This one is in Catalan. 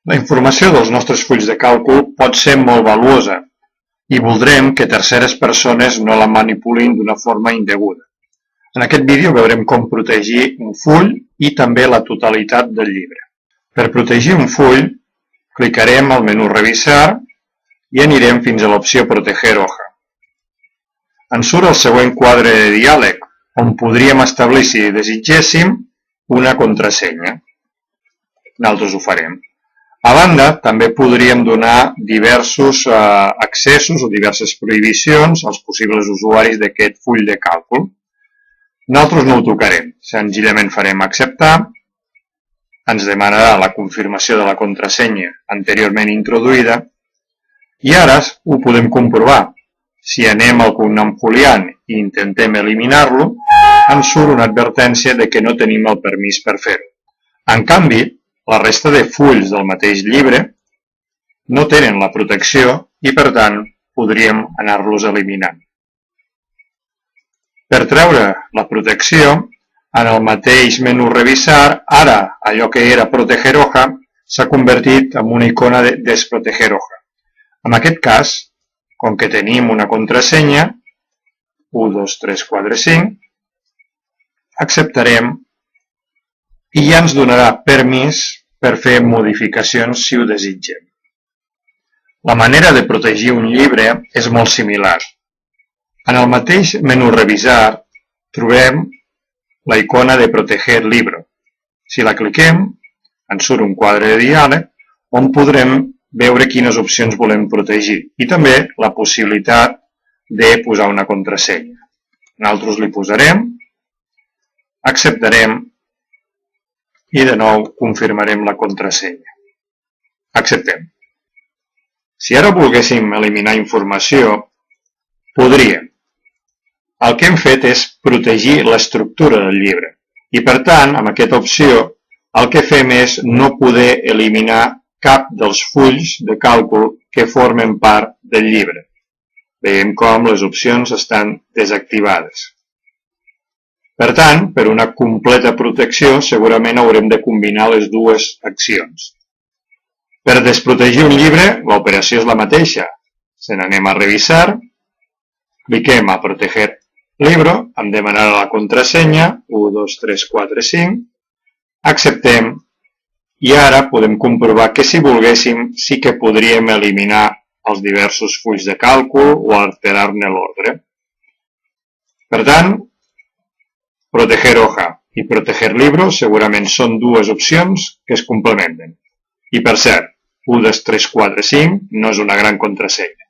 La informació dels nostres fulls de càlcul pot ser molt valuosa i voldrem que terceres persones no la manipulin d'una forma indeguda. En aquest vídeo veurem com protegir un full i també la totalitat del llibre. Per protegir un full, clicarem al menú Revisar i anirem fins a l'opció Proteger hoja. Ens surt el següent quadre de diàleg, on podríem establir, si desitgéssim, una contrasenya. Nosaltres ho farem. A banda, també podríem donar diversos accessos o diverses prohibicions als possibles usuaris d'aquest full de càlcul. Nosaltres no ho tocarem. Senzillament farem acceptar. Ens demanarà la confirmació de la contrasenya anteriorment introduïda. I ara ho podem comprovar. Si anem al cognom Julián i intentem eliminar-lo, ens surt una advertència de que no tenim el permís per fer-ho. En canvi, la resta de fulls del mateix llibre no tenen la protecció i, per tant, podríem anar-los eliminant. Per treure la protecció, en el mateix menú Revisar, ara allò que era Proteger hoja s'ha convertit en una icona de Desproteger hoja. En aquest cas, com que tenim una contrasenya, 1, 2, 3, 4, 5, acceptarem i ja ens donarà permís per fer modificacions si ho desitgem. La manera de protegir un llibre és molt similar. En el mateix menú Revisar trobem la icona de Proteger libro. Si la cliquem, ens surt un quadre de diàleg on podrem veure quines opcions volem protegir i també la possibilitat de posar una contrasenya. Nosaltres li posarem, acceptarem i de nou confirmarem la contrasenya. Acceptem. Si ara volguéssim eliminar informació, podríem. El que hem fet és protegir l'estructura del llibre i, per tant, amb aquesta opció, el que fem és no poder eliminar cap dels fulls de càlcul que formen part del llibre. Veiem com les opcions estan desactivades. Per tant, per una completa protecció, segurament haurem de combinar les dues accions. Per desprotegir un llibre, l'operació és la mateixa. Se n'anem a Revisar, cliquem a Proteger libro, em demanarà la contrasenya, 1, 2, 3, 4, 5, acceptem, i ara podem comprovar que si volguéssim sí que podríem eliminar els diversos fulls de càlcul o alterar-ne l'ordre. Per tant, Proteger hoja i Proteger libro segurament són dues opcions que es complementen. I per cert, 1, 2, 3, 4, 5 no és una gran contrasenya.